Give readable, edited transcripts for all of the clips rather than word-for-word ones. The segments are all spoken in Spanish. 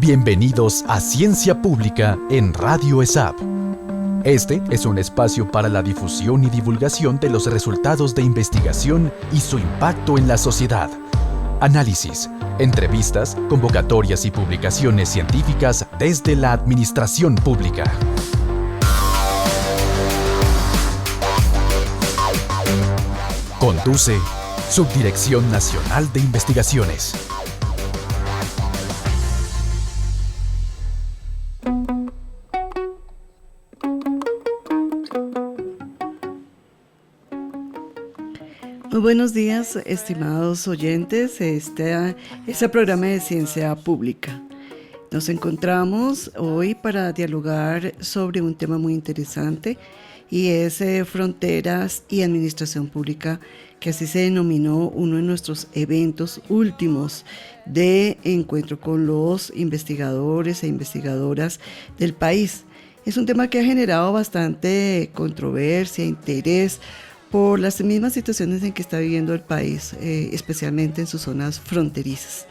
Bienvenidos a Ciencia Pública en Radio ESAP. Este es un espacio para la difusión y divulgación de los resultados de investigación y su impacto en la sociedad. Análisis, entrevistas, convocatorias y publicaciones científicas desde la administración pública. Conduce Subdirección Nacional de Investigaciones. Muy buenos días, estimados oyentes. Este programa de Ciencia Pública. Nos encontramos hoy para dialogar sobre un tema muy interesante y es fronteras y administración pública, que así se denominó uno de nuestros eventos últimos de encuentro con los investigadores e investigadoras del país. Es un tema que ha generado bastante controversia, interés, por las mismas situaciones en que está viviendo el país, especialmente en sus zonas fronterizas.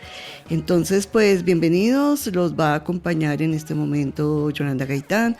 Entonces, pues bienvenidos, los va a acompañar en este momento Yolanda Gaitán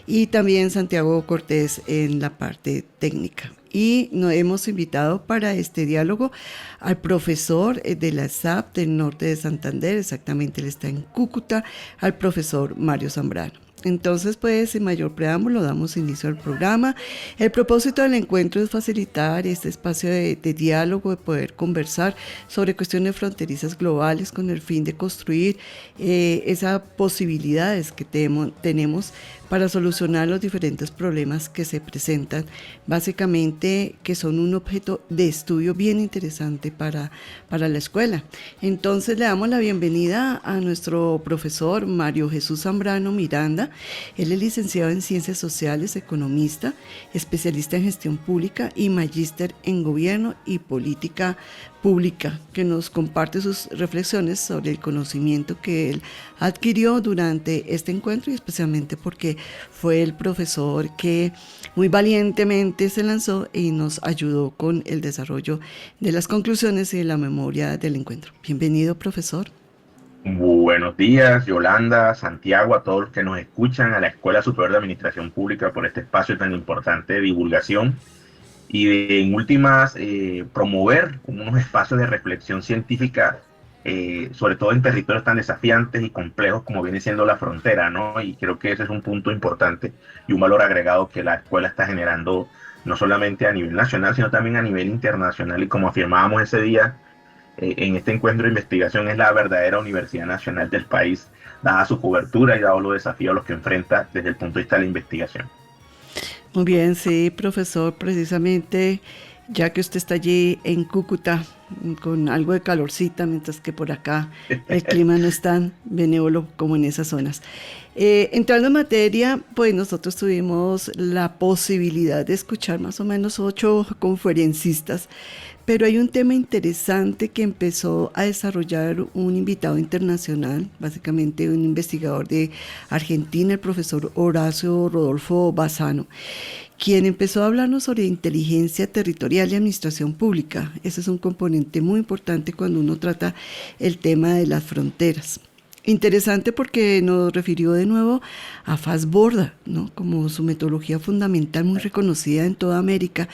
y también Santiago Cortés en la parte técnica. Y nos hemos invitado para este diálogo al profesor de la ESAP del norte de Santander, exactamente él está en Cúcuta, al profesor Mario Zambrano. Entonces, pues, sin mayor preámbulo, damos inicio al programa. El propósito del encuentro es facilitar este espacio de diálogo, de poder conversar sobre cuestiones fronterizas globales con el fin de construir esas posibilidades que tenemos para solucionar los diferentes problemas que se presentan, básicamente que son un objeto de estudio bien interesante para la escuela. Entonces le damos la bienvenida a nuestro profesor Mario Jesús Zambrano Miranda. Él es licenciado en Ciencias Sociales, economista, especialista en gestión pública y magíster en Gobierno y Política Pública, que nos comparte sus reflexiones sobre el conocimiento que él adquirió durante este encuentro y especialmente porque fue el profesor que muy valientemente se lanzó y nos ayudó con el desarrollo de las conclusiones y de la memoria del encuentro. Bienvenido, profesor. Buenos días, Yolanda, Santiago, a todos los que nos escuchan, a la Escuela Superior de Administración Pública por este espacio tan importante de divulgación y en últimas promover unos espacios de reflexión científica, sobre todo en territorios tan desafiantes y complejos como viene siendo la frontera, ¿no? Y creo que ese es un punto importante y un valor agregado que la escuela está generando no solamente a nivel nacional, sino también a nivel internacional. Y como afirmábamos ese día, en este encuentro de investigación es la verdadera universidad nacional del país, dada su cobertura y dado los desafíos a los que enfrenta desde el punto de vista de la investigación. Muy bien, sí, profesor, precisamente ya que usted está allí en Cúcuta con algo de calorcita, mientras que por acá el clima no es tan benévolo como en esas zonas. Entrando en materia, pues nosotros tuvimos la posibilidad de escuchar más o menos 8 conferencistas, pero hay un tema interesante que empezó a desarrollar un invitado internacional, básicamente un investigador de Argentina, el profesor Horacio Rodolfo Bassano, quien empezó a hablarnos sobre inteligencia territorial y administración pública. Ese es un componente muy importante cuando uno trata el tema de las fronteras. Interesante porque nos refirió de nuevo a Fassborda, ¿no? Como su metodología fundamental muy reconocida en toda América.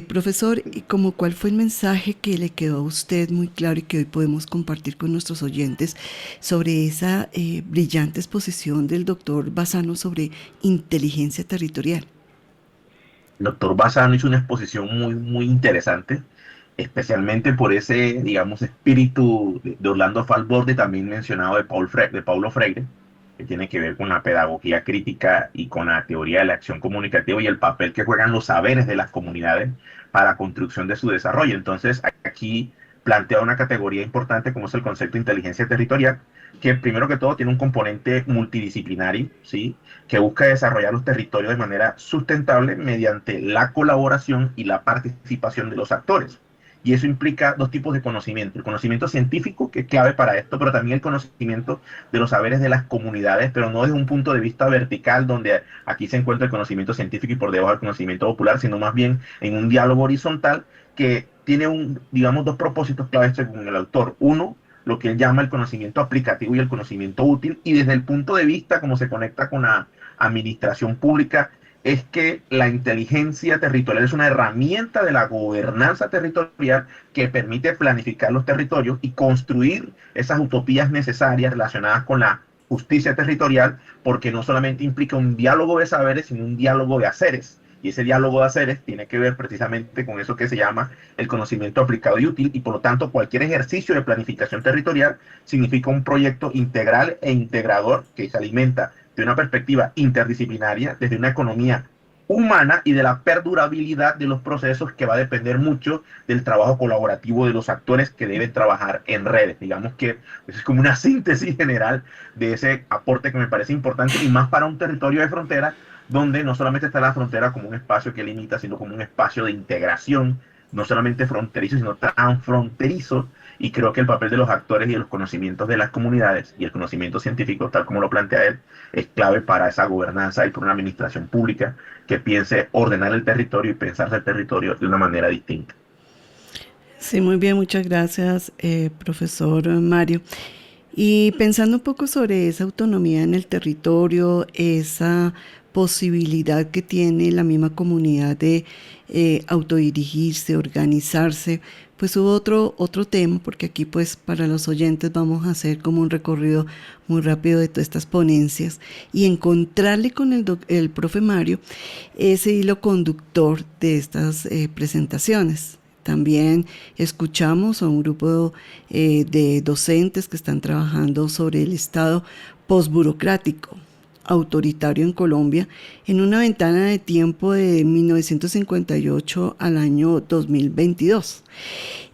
Profesor, ¿y cuál fue el mensaje que le quedó a usted muy claro y que hoy podemos compartir con nuestros oyentes sobre esa brillante exposición del doctor Bassano sobre inteligencia territorial? El doctor Bassano hizo una exposición muy interesante, especialmente por ese, digamos, espíritu de Orlando Falsborda, también mencionado de Paulo Freire, que tiene que ver con la pedagogía crítica y con la teoría de la acción comunicativa y el papel que juegan los saberes de las comunidades para la construcción de su desarrollo. Entonces, aquí plantea una categoría importante como es el concepto de inteligencia territorial, que primero que todo tiene un componente multidisciplinario, ¿sí?, que busca desarrollar los territorios de manera sustentable mediante la colaboración y la participación de los actores. Y eso implica 2 tipos de conocimiento: el conocimiento científico, que es clave para esto, pero también el conocimiento de los saberes de las comunidades, pero no desde un punto de vista vertical, donde aquí se encuentra el conocimiento científico y por debajo el conocimiento popular, sino más bien en un diálogo horizontal que tiene digamos, 2 propósitos claves según el autor. Uno, lo que él llama el conocimiento aplicativo y el conocimiento útil, y desde el punto de vista como se conecta con la administración pública, es que la inteligencia territorial es una herramienta de la gobernanza territorial que permite planificar los territorios y construir esas utopías necesarias relacionadas con la justicia territorial, porque no solamente implica un diálogo de saberes, sino un diálogo de haceres. Y ese diálogo de haceres tiene que ver precisamente con eso que se llama el conocimiento aplicado y útil, y por lo tanto cualquier ejercicio de planificación territorial significa un proyecto integral e integrador que se alimenta de una perspectiva interdisciplinaria, desde una economía humana y de la perdurabilidad de los procesos, que va a depender mucho del trabajo colaborativo de los actores que deben trabajar en redes. Digamos que es como una síntesis general de ese aporte que me parece importante, y más para un territorio de frontera, donde no solamente está la frontera como un espacio que limita, sino como un espacio de integración, no solamente fronterizo, sino transfronterizo. Y creo que el papel de los actores y de los conocimientos de las comunidades y el conocimiento científico, tal como lo plantea él, es clave para esa gobernanza y para una administración pública que piense ordenar el territorio y pensarse el territorio de una manera distinta. Sí, muy bien, muchas gracias, profesor Mario. Y pensando un poco sobre esa autonomía en el territorio, esa posibilidad que tiene la misma comunidad de autodirigirse, organizarse, pues hubo otro tema, porque aquí pues para los oyentes vamos a hacer como un recorrido muy rápido de todas estas ponencias y encontrarle con el profe Mario ese hilo conductor de estas presentaciones. También escuchamos a un grupo de docentes que están trabajando sobre el Estado postburocrático, autoritario en Colombia, en una ventana de tiempo de 1958 al año 2022.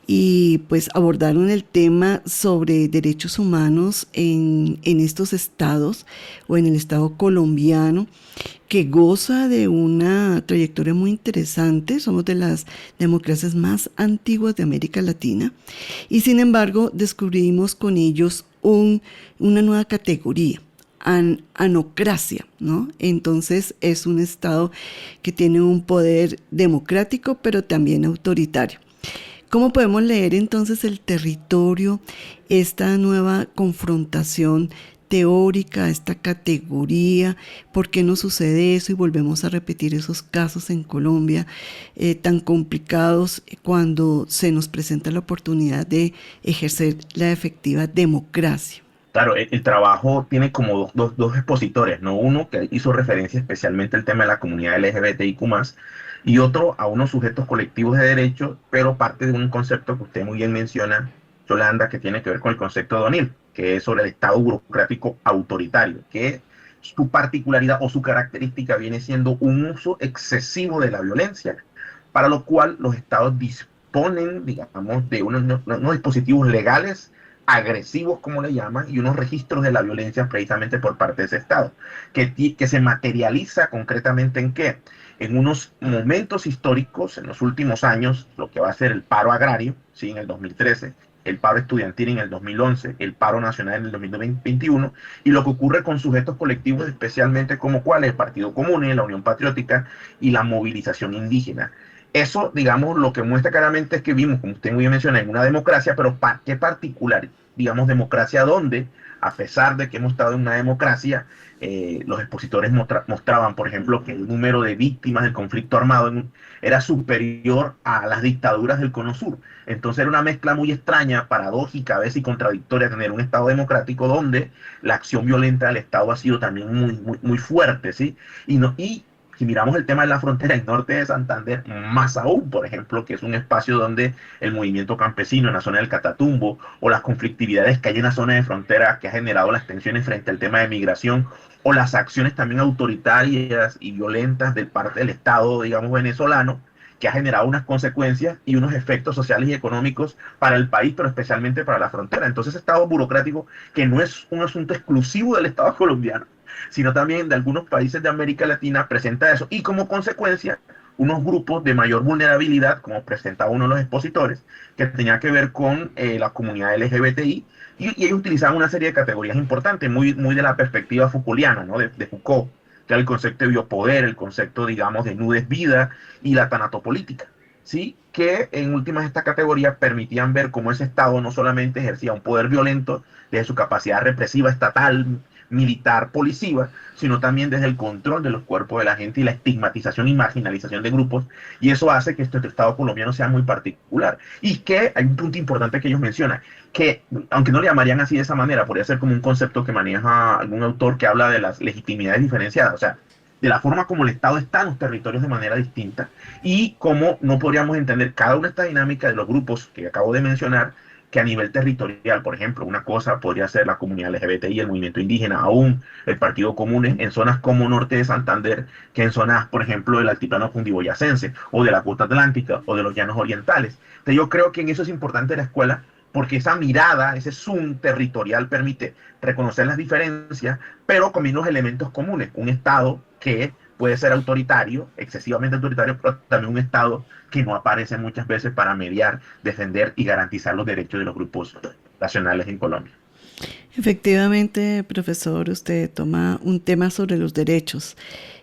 Y pues abordaron el tema sobre derechos humanos en estos estados, o en el estado colombiano, que goza de una trayectoria muy interesante. Somos de las democracias más antiguas de América Latina, y sin embargo descubrimos con ellos una nueva categoría: anocracia, ¿no? Entonces es un estado que tiene un poder democrático, pero también autoritario. ¿Cómo podemos leer entonces el territorio, esta nueva confrontación teórica, esta categoría? ¿Por qué no sucede eso y volvemos a repetir esos casos en Colombia tan complicados cuando se nos presenta la oportunidad de ejercer la efectiva democracia? Claro, el trabajo tiene como dos expositores, ¿no? Uno que hizo referencia especialmente al tema de la comunidad LGBTIQ+, y otro a unos sujetos colectivos de derecho, pero parte de un concepto que usted muy bien menciona, Yolanda, que tiene que ver con el concepto de O'Neill, que es sobre el Estado burocrático autoritario, que su particularidad o su característica viene siendo un uso excesivo de la violencia, para lo cual los estados disponen, digamos, de unos dispositivos legales agresivos, como le llaman, y unos registros de la violencia precisamente por parte de ese Estado, que se materializa concretamente ¿en qué? En unos momentos históricos, en los últimos años, lo que va a ser el paro agrario, ¿sí? En el 2013, el paro estudiantil en el 2011, el paro nacional en el 2021, y lo que ocurre con sujetos colectivos, especialmente como cuáles, el Partido Común, la Unión Patriótica y la movilización indígena. Eso, digamos, lo que muestra claramente es que vimos, como usted muy bien menciona, en una democracia, pero ¿qué particular? Digamos, democracia donde, a pesar de que hemos estado en una democracia, los expositores mostraban, por ejemplo, que el número de víctimas del conflicto armado era superior a las dictaduras del Cono Sur. Entonces era una mezcla muy extraña, paradójica, a veces y contradictoria, tener un Estado democrático donde la acción violenta del Estado ha sido también muy fuerte, ¿sí? Y si miramos el tema de la frontera, el norte de Santander, más aún, por ejemplo, que es un espacio donde el movimiento campesino en la zona del Catatumbo, o las conflictividades que hay en la zona de frontera que ha generado las tensiones frente al tema de migración, o las acciones también autoritarias y violentas de parte del Estado, digamos, venezolano, que ha generado unas consecuencias y unos efectos sociales y económicos para el país, pero especialmente para la frontera. Entonces, Estado burocrático, que no es un asunto exclusivo del Estado colombiano, sino también de algunos países de América Latina, presenta eso. Y como consecuencia, unos grupos de mayor vulnerabilidad, como presentaba uno de los expositores, que tenía que ver con la comunidad LGBTI, y ellos utilizaban una serie de categorías importantes, muy de la perspectiva Foucaultiana, ¿no? de Foucault, que era el concepto de biopoder, el concepto, digamos, de nudez vida y la tanatopolítica. ¿sí? Que en últimas estas categorías permitían ver cómo ese Estado no solamente ejercía un poder violento desde su capacidad represiva estatal, militar, policía, sino también desde el control de los cuerpos de la gente y la estigmatización y marginalización de grupos, y eso hace que este Estado colombiano sea muy particular. Y que hay un punto importante que ellos mencionan, que aunque no le llamarían así de esa manera, podría ser como un concepto que maneja algún autor que habla de las legitimidades diferenciadas, o sea, de la forma como el Estado está en los territorios de manera distinta y cómo no podríamos entender cada una de estas dinámicas de los grupos que acabo de mencionar, que a nivel territorial, por ejemplo, una cosa podría ser la comunidad LGBTI, el movimiento indígena, aún el Partido Comunes, en zonas como Norte de Santander, que en zonas, por ejemplo, del altiplano cundiboyacense, o de la costa atlántica, o de los llanos orientales. Entonces yo creo que en eso es importante la escuela, porque esa mirada, ese zoom territorial permite reconocer las diferencias, pero con los elementos comunes. Un Estado que puede ser autoritario, excesivamente autoritario, pero también un Estado que no aparece muchas veces para mediar, defender y garantizar los derechos de los grupos nacionales en Colombia. Efectivamente, profesor, usted toma un tema sobre los derechos.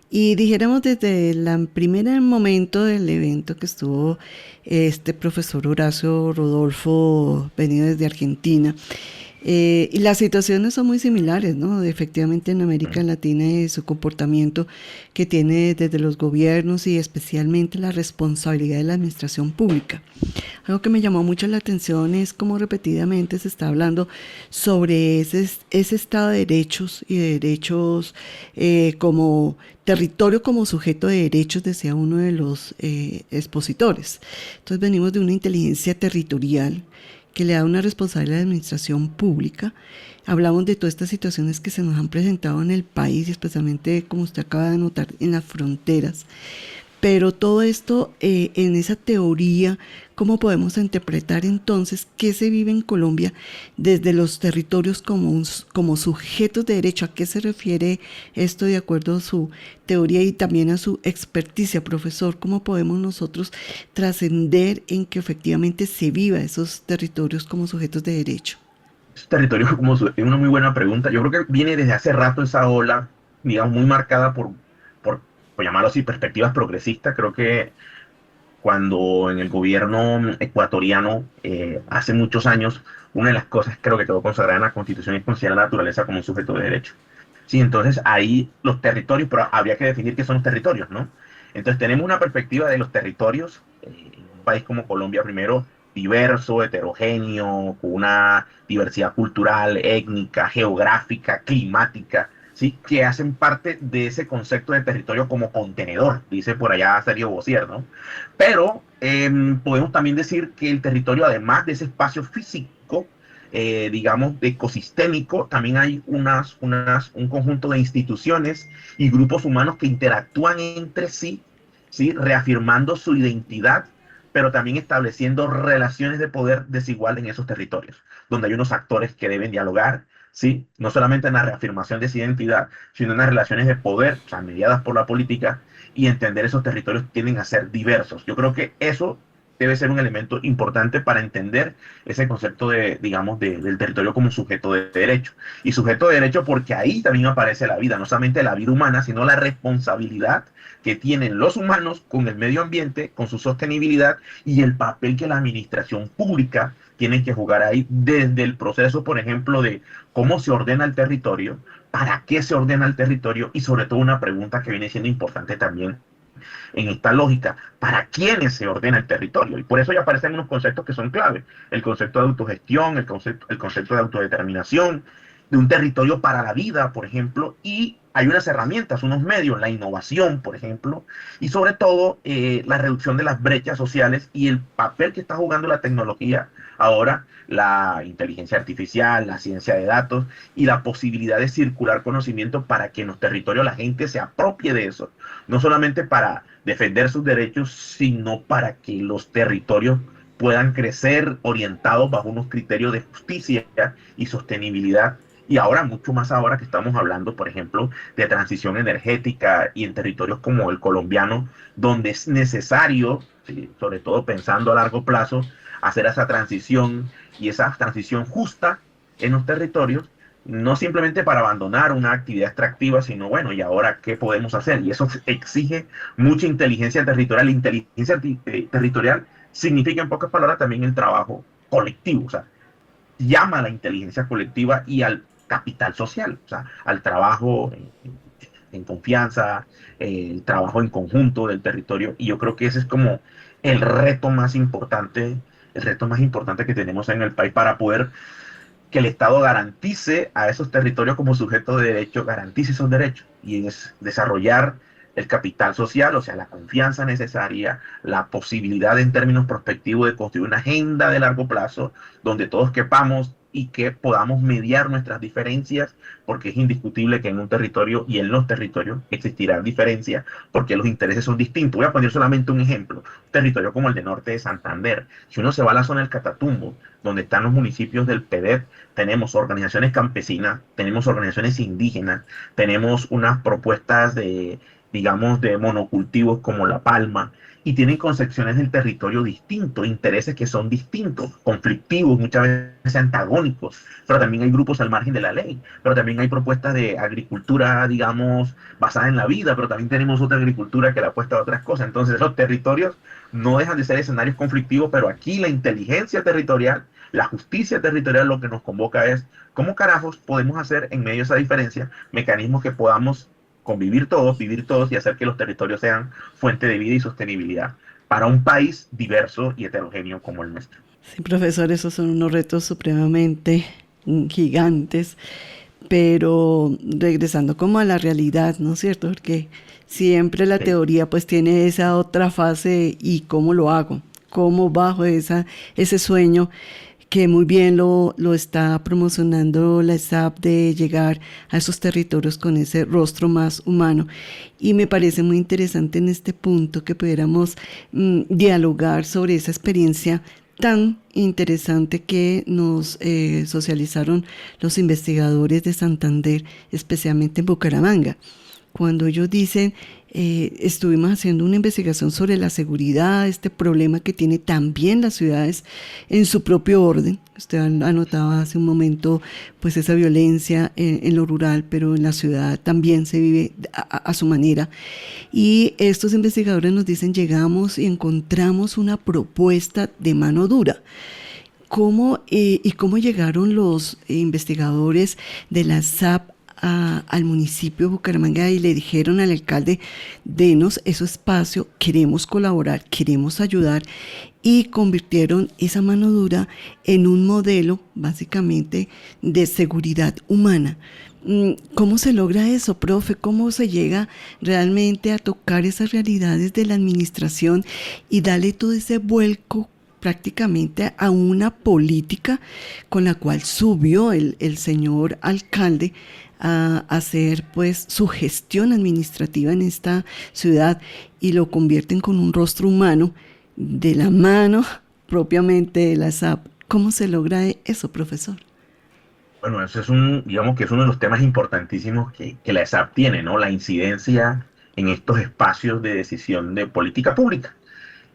Y dijéramos desde el primer momento del evento que estuvo este profesor Horacio Rodolfo, venido desde Argentina, y las situaciones son muy similares, ¿no? Efectivamente en América Latina y su comportamiento que tiene desde los gobiernos y especialmente la responsabilidad de la administración pública. Algo que me llamó mucho la atención es cómo repetidamente se está hablando sobre ese Estado de derechos y de derechos como territorio como sujeto de derechos, decía uno de los expositores. Entonces venimos de una inteligencia territorial que le da una responsabilidad a la administración pública. Hablamos de todas estas situaciones que se nos han presentado en el país y especialmente, como usted acaba de notar, en las fronteras. Pero todo esto en esa teoría, ¿cómo podemos interpretar entonces qué se vive en Colombia desde los territorios como sujetos de derecho? ¿A qué se refiere esto de acuerdo a su teoría y también a su experticia, profesor? ¿Cómo podemos nosotros trascender en que efectivamente se viva esos territorios como sujetos de derecho? Territorio es una muy buena pregunta. Yo creo que viene desde hace rato esa ola, digamos, muy marcada por llamarlo así, perspectivas progresistas. Creo que cuando en el gobierno ecuatoriano, hace muchos años, una de las cosas creo que quedó consagrada en la Constitución es considerar la naturaleza como un sujeto de derecho. Sí, entonces ahí los territorios, pero habría que definir qué son los territorios, ¿no? Entonces tenemos una perspectiva de los territorios, en un país como Colombia, primero, diverso, heterogéneo, con una diversidad cultural, étnica, geográfica, climática, ¿sí? Que hacen parte de ese concepto de territorio como contenedor, dice por allá Sergio Bossier, ¿no? Pero podemos también decir que el territorio, además de ese espacio físico, digamos, ecosistémico, también hay un conjunto de instituciones y grupos humanos que interactúan entre sí, ¿sí? Reafirmando su identidad, pero también estableciendo relaciones de poder desigual en esos territorios, donde hay unos actores que deben dialogar, ¿sí? No solamente en la reafirmación de esa identidad, sino en las relaciones de poder, o sea, mediadas por la política, y entender esos territorios tienden a ser diversos. Yo creo que eso debe ser un elemento importante para entender ese concepto de, digamos, del territorio como un sujeto de derecho. Y sujeto de derecho porque ahí también aparece la vida, no solamente la vida humana, sino la responsabilidad que tienen los humanos con el medio ambiente, con su sostenibilidad y el papel que la administración pública tiene que jugar ahí desde el proceso, por ejemplo, de cómo se ordena el territorio, para qué se ordena el territorio y sobre todo una pregunta que viene siendo importante también en esta lógica, para quiénes se ordena el territorio. Y por eso ya aparecen unos conceptos que son clave. El concepto de autogestión, el concepto de autodeterminación, de un territorio para la vida, por ejemplo, y hay unas herramientas, unos medios, la innovación, por ejemplo, y sobre todo la reducción de las brechas sociales y el papel que está jugando la tecnología ahora, la inteligencia artificial, la ciencia de datos y la posibilidad de circular conocimiento para que en los territorios la gente se apropie de eso, no solamente para defender sus derechos, sino para que los territorios puedan crecer orientados bajo unos criterios de justicia y sostenibilidad. Y ahora, mucho más ahora que estamos hablando, por ejemplo, de transición energética y en territorios como el colombiano, donde es necesario, ¿sí? Sobre todo pensando a largo plazo, hacer esa transición y esa transición justa en los territorios, no simplemente para abandonar una actividad extractiva, sino bueno, ¿y ahora qué podemos hacer? Y eso exige mucha inteligencia territorial. Inteligencia territorial significa en pocas palabras también el trabajo colectivo, o sea, llama a la inteligencia colectiva y al capital social, o sea, al trabajo en confianza, el trabajo en conjunto del territorio. Y yo creo que ese es como el reto más importante, que tenemos en el país para poder que el Estado garantice a esos territorios como sujetos de derecho, garantice esos derechos, y es desarrollar el capital social, o sea, la confianza necesaria, la posibilidad en términos prospectivos de construir una agenda de largo plazo donde todos quepamos y que podamos mediar nuestras diferencias, porque es indiscutible que en un territorio y en los territorios existirán diferencias, porque los intereses son distintos. Voy a poner solamente un ejemplo: un territorio como el de norte de Santander. Si uno se va a la zona del Catatumbo, donde están los municipios del PEDET, tenemos organizaciones campesinas, tenemos organizaciones indígenas, tenemos unas propuestas de, digamos, de monocultivos como la palma, y tienen concepciones del territorio distintos, intereses que son distintos, conflictivos, muchas veces antagónicos, pero también hay grupos al margen de la ley, pero también hay propuestas de agricultura, digamos, basada en la vida, pero también tenemos otra agricultura que le apuesta a otras cosas. Entonces los territorios no dejan de ser escenarios conflictivos, pero aquí la inteligencia territorial, la justicia territorial, lo que nos convoca es cómo carajos podemos hacer en medio de esa diferencia mecanismos que podamos convivir todos, vivir todos y hacer que los territorios sean fuente de vida y sostenibilidad para un país diverso y heterogéneo como el nuestro. Sí, profesor, esos son unos retos supremamente gigantes, pero regresando como a la realidad, ¿no es cierto? Porque siempre la teoría pues tiene esa otra fase, y cómo lo hago, cómo bajo ese sueño que muy bien lo está promocionando la ESAP, de llegar a esos territorios con ese rostro más humano. Y me parece muy interesante en este punto que pudiéramos dialogar sobre esa experiencia tan interesante que nos socializaron los investigadores de Santander, especialmente en Bucaramanga. Cuando ellos dicen, estuvimos haciendo una investigación sobre la seguridad, este problema que tiene también las ciudades en su propio orden. Usted anotaba hace un momento pues esa violencia en lo rural, pero en la ciudad también se vive a su manera. Y estos investigadores nos dicen, llegamos y encontramos una propuesta de mano dura. ¿Cómo llegaron los investigadores de la SAP al municipio de Bucaramanga y le dijeron al alcalde, denos ese espacio, queremos colaborar, queremos ayudar, y convirtieron esa mano dura en un modelo básicamente de seguridad humana? ¿Cómo se logra eso, profe? ¿Cómo se llega realmente a tocar esas realidades de la administración y darle todo ese vuelco prácticamente a una política con la cual subió el señor alcalde a hacer pues su gestión administrativa en esta ciudad, y lo convierten con un rostro humano de la mano propiamente de la SAP? ¿Cómo se logra eso, profesor? Bueno, eso es digamos que es uno de los temas importantísimos que la ESAP tiene, ¿no? La incidencia en estos espacios de decisión de política pública.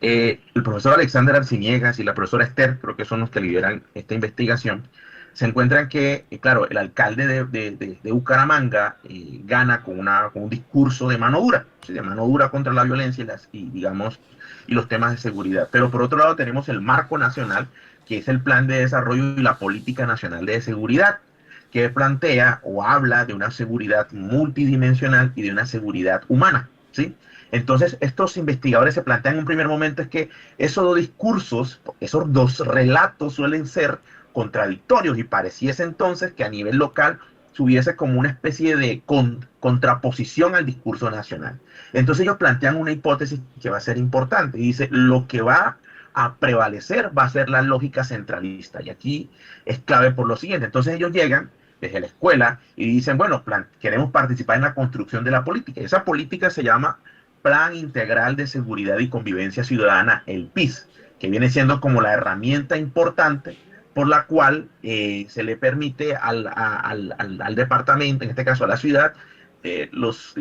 El profesor Alexander Arciniegas y la profesora Esther, creo que son los que lideran esta investigación, se encuentran que, claro, el alcalde de Bucaramanga gana con un discurso de mano dura, ¿sí? De mano dura contra la violencia y los temas de seguridad. Pero por otro lado tenemos el marco nacional, que es el Plan de Desarrollo y la Política Nacional de Seguridad, que plantea o habla de una seguridad multidimensional y de una seguridad humana, ¿sí? Entonces, estos investigadores se plantean en un primer momento es que esos dos discursos, esos dos relatos suelen ser contradictorios, y pareciese entonces que a nivel local hubiese como una especie de contraposición al discurso nacional. Entonces ellos plantean una hipótesis que va a ser importante, y dice, lo que va a prevalecer va a ser la lógica centralista, y aquí es clave por lo siguiente. Entonces ellos llegan desde la escuela y dicen, bueno, queremos participar en la construcción de la política. Esa política se llama Plan Integral de Seguridad y Convivencia Ciudadana, el PIS, que viene siendo como la herramienta importante por la cual se le permite al departamento, en este caso a la ciudad, los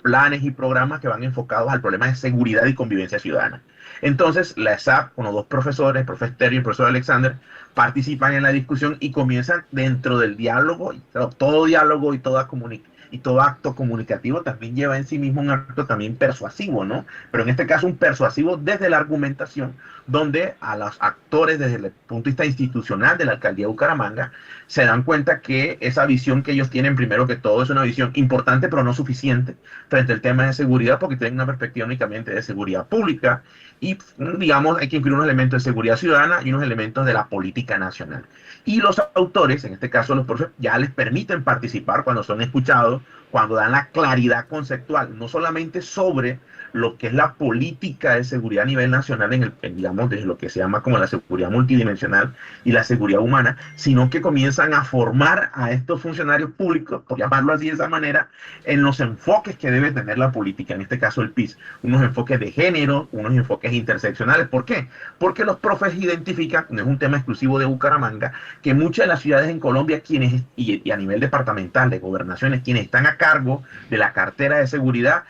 planes y programas que van enfocados al problema de seguridad y convivencia ciudadana. Entonces, la ESAP, con los dos profesores, el profesor Esther y el profesor Alexander, participan en la discusión y comienzan dentro del diálogo, y todo diálogo y todo acto comunicativo también lleva en sí mismo un acto también persuasivo, ¿no? Pero en este caso un persuasivo desde la argumentación, donde a los actores desde el punto de vista institucional de la alcaldía de Bucaramanga se dan cuenta que esa visión que ellos tienen, primero que todo, es una visión importante pero no suficiente frente al tema de seguridad, porque tienen una perspectiva únicamente de seguridad pública y, digamos, hay que incluir unos elementos de seguridad ciudadana y unos elementos de la política nacional. Y los autores, en este caso los profesores, ya les permiten participar cuando son escuchados, cuando dan la claridad conceptual, no solamente sobre lo que es la política de seguridad a nivel nacional, digamos, desde lo que se llama como la seguridad multidimensional y la seguridad humana, sino que comienzan a formar a estos funcionarios públicos, por llamarlo así de esa manera, en los enfoques que debe tener la política, en este caso el PIS, unos enfoques de género, unos enfoques interseccionales. ¿Por qué? Porque los profes identifican, no es un tema exclusivo de Bucaramanga, que muchas de las ciudades en Colombia, y a nivel departamental, de gobernaciones, quienes están a cargo de la cartera de seguridad,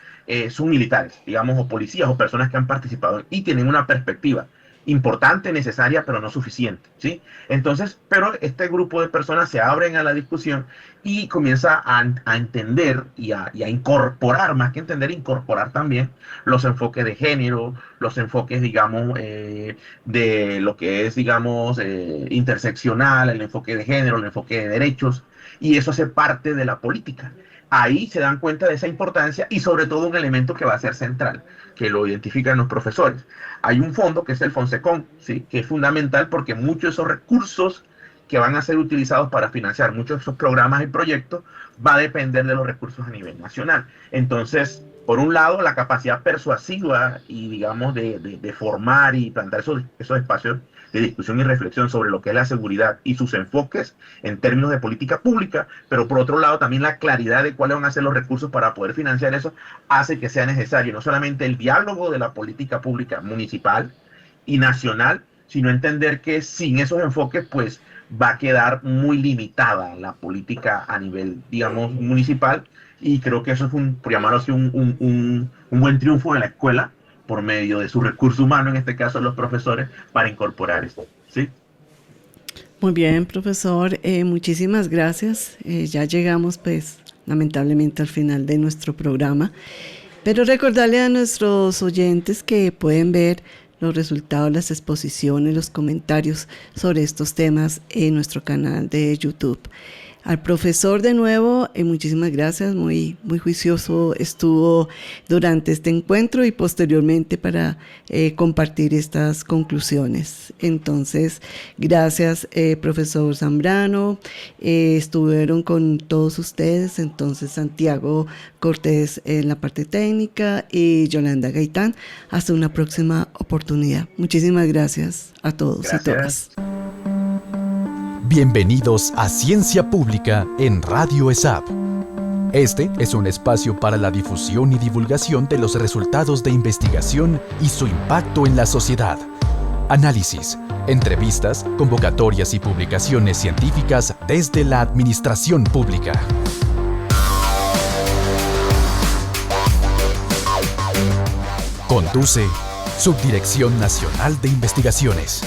son militares, digamos, o policías, o personas que han participado y tienen una perspectiva importante, necesaria, pero no suficiente, ¿sí? Entonces, pero este grupo de personas se abren a la discusión y comienza a entender y a incorporar, más que entender, incorporar también los enfoques de género, los enfoques, digamos, de lo que es, digamos, interseccional, el enfoque de género, el enfoque de derechos, y eso hace parte de la política. Ahí se dan cuenta de esa importancia y sobre todo un elemento que va a ser central, que lo identifican los profesores. Hay un fondo que es el Fonsecon, ¿sí? Que es fundamental porque muchos de esos recursos que van a ser utilizados para financiar muchos de esos programas y proyectos va a depender de los recursos a nivel nacional. Entonces, por un lado, la capacidad persuasiva y, digamos, de formar y plantar esos espacios de discusión y reflexión sobre lo que es la seguridad y sus enfoques en términos de política pública, pero por otro lado también la claridad de cuáles van a ser los recursos para poder financiar eso, hace que sea necesario no solamente el diálogo de la política pública municipal y nacional, sino entender que sin esos enfoques, pues va a quedar muy limitada la política a nivel, digamos, municipal, y creo que eso es, por llamarlo así, un buen triunfo de la escuela, por medio de su recurso humano, en este caso los profesores, para incorporar esto, ¿sí? Muy bien, profesor, muchísimas gracias. Ya llegamos, pues, lamentablemente al final de nuestro programa, pero recordarle a nuestros oyentes que pueden ver los resultados, las exposiciones, los comentarios sobre estos temas en nuestro canal de YouTube. Al profesor de nuevo, muchísimas gracias, muy juicioso estuvo durante este encuentro y posteriormente para compartir estas conclusiones. Entonces, gracias profesor Zambrano, estuvieron con todos ustedes, entonces Santiago Cortés en la parte técnica y Yolanda Gaitán. Hasta una próxima oportunidad. Muchísimas gracias a todos y todas. Bienvenidos a Ciencia Pública en Radio ESAP. Este es un espacio para la difusión y divulgación de los resultados de investigación y su impacto en la sociedad. Análisis, entrevistas, convocatorias y publicaciones científicas desde la administración pública. Conduce Subdirección Nacional de Investigaciones.